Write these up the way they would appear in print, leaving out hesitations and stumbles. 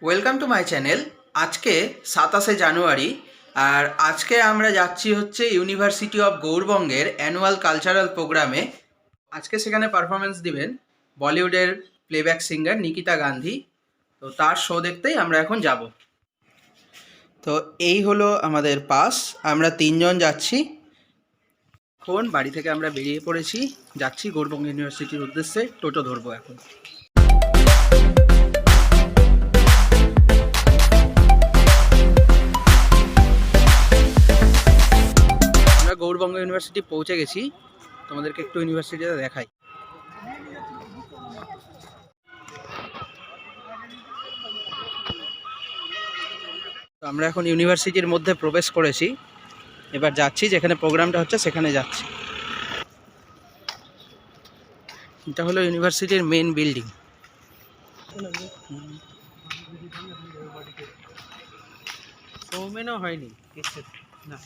Welcome to my channel. আজকে 27শে জানুয়ারি, আর আজকে আমরা যাচ্ছি হচ্ছে ইউনিভার্সিটি অফ গৌড়বঙ্গের অ্যানুয়াল কালচারাল প্রোগ্রামে। আজকে সেখানে পারফরমেন্স দিবেন বলিউডের প্লেব্যাক সিঙ্গার নিকিতা গান্ধী। তো তার শো দেখতেই আমরা এখন যাব। তো এই হলো আমাদের পাস, আমরা তিনজন যাচ্ছি। এখন বাড়ি থেকে আমরা বেরিয়ে পড়েছি, যাচ্ছি গৌড়বঙ্গ ইউনিভার্সিটির উদ্দেশ্যে। টোটো ধরবো এখন। গৌড়বঙ্গ ইউনিভার্সিটি পৌঁছে গেছি, তোমাদেরকে একটু ইউনিভার্সিটিটা দেখাই। আমরা এখন ইউনিভার্সিটির মধ্যে প্রবেশ করেছি, এবার যাচ্ছি যেখানে প্রোগ্রামটা হচ্ছে সেখানে যাচ্ছি। এটা হলো ইউনিভার্সিটির মেন বিল্ডিং। সৌমেনও হয়নি কিছু না।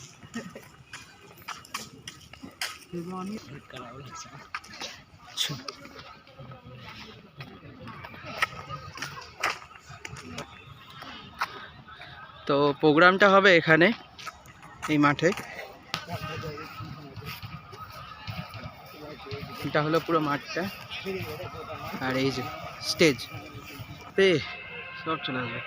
তো প্রোগ্রামটা হবে এখানে, এই মাঠে। এটা হলো পুরো মাঠটা, আর এই যে স্টেজ তে সব চলে আসবে।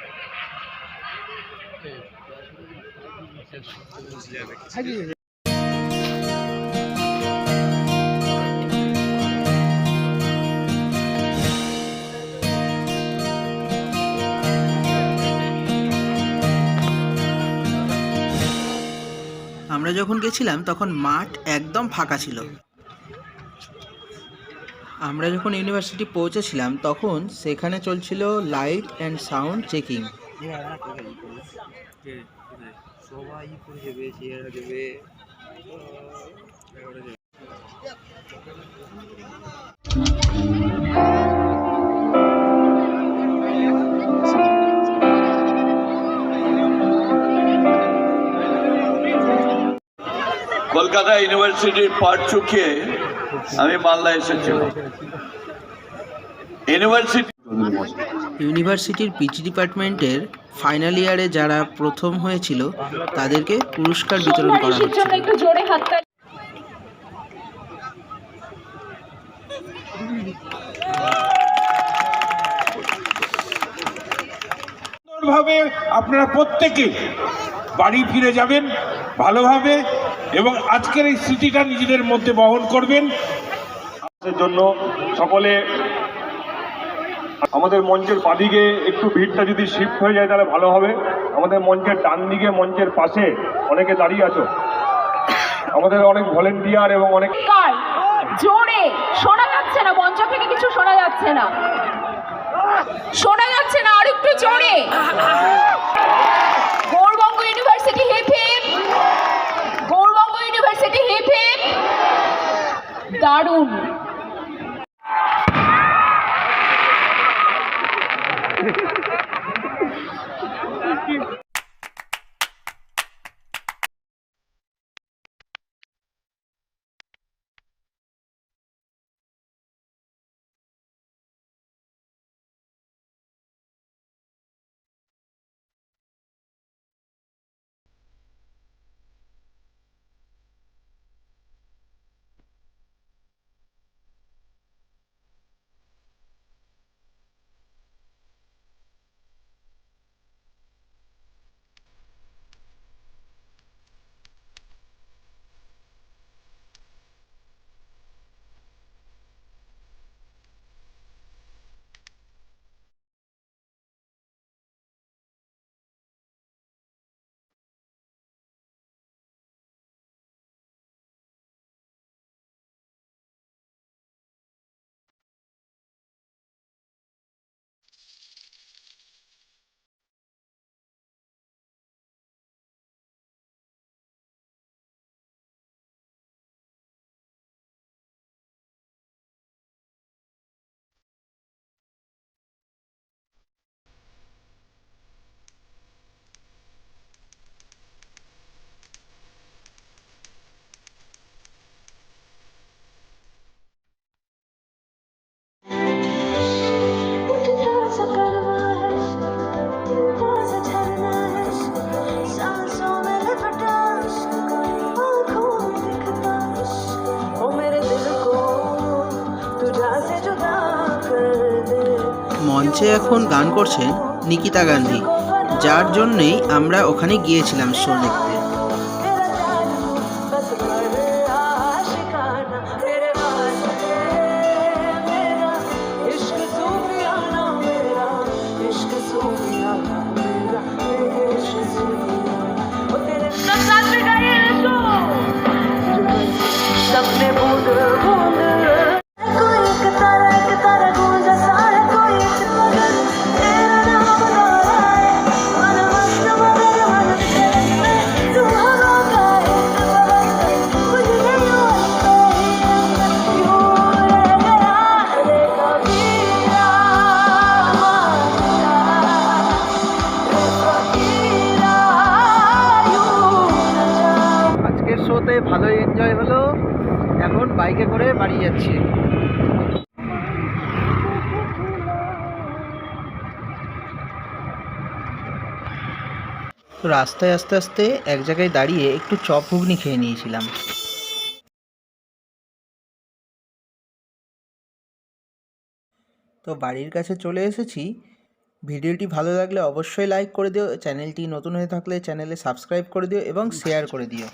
আমরা যখন গেছিলাম তখন মাঠ একদম ফাঁকা ছিল। আমরা যখন ইউনিভার্সিটি পৌঁছেছিলাম তখন সেখানে চলছিল light and sound checking. Kolkata ইউনিভার্সিটির পাঠ চুকিয়ে আমি মালদা এসেছিলাম। ইউনিভার্সিটির পিজি ডিপার্টমেন্টের ফাইনাল ইয়ারে যারা প্রথম হয়েছিল তাদেরকে পুরস্কার বিতরণ করা হচ্ছে। ভাবে আপনারা প্রত্যেকে বাড়ি ফিরে যাবেন ভালোভাবে, এবং আজকের এই স্মৃতিটা নিজেদের মধ্যে বহন করবেন। জন্য সকলে আমাদের মঞ্চের বাদিকে একটু ভিড়টা যদি শিফট হয়ে যায় তাহলে ভালো হবে। আমাদের মঞ্চের ডান দিকে, মঞ্চের পাশে অনেকে দাঁড়িয়ে আছো, আমাদের অনেক ভলেন্টিয়ার এবং অনেক জোরে শোনা যাচ্ছে না, মঞ্চ থেকে কিছু শোনা যাচ্ছে না, আর একটু জোরে। Gour Banga university hip hip, Gour Banga university hip hip. দারুণ। মঞ্চে এখন গান করছেন নিকিতা গান্ধী, যার জন্যেই আমরা ওখানে গিয়েছিলাম শো দেখতে। सपने बूंद बूंद कोई एक तारा गूंज सा है कोई एक मगर तेरा नाम दोहराए मन मस्त मगर मन तेरे तू हवा का एक बरस कुछ नहीं होता यूं रह गया रे कबीरा আজকের শোতে ভালোই এনজয় হলো। এখন বাইকে করে বাড়ি যাচ্ছি। তো রাস্তায় আস্তে আস্তে এক জায়গায় দাঁড়িয়ে একটু চপ ঘুগনি খেয়ে নিয়েছিলাম। তো বাড়ির কাছে চলে এসেছি। ভিডিওটি ভালো লাগলে অবশ্যই লাইক করে দিও, চ্যানেলটি নতুন হয়ে থাকলে চ্যানেলে সাবস্ক্রাইব করে দিও এবং শেয়ার করে দিও।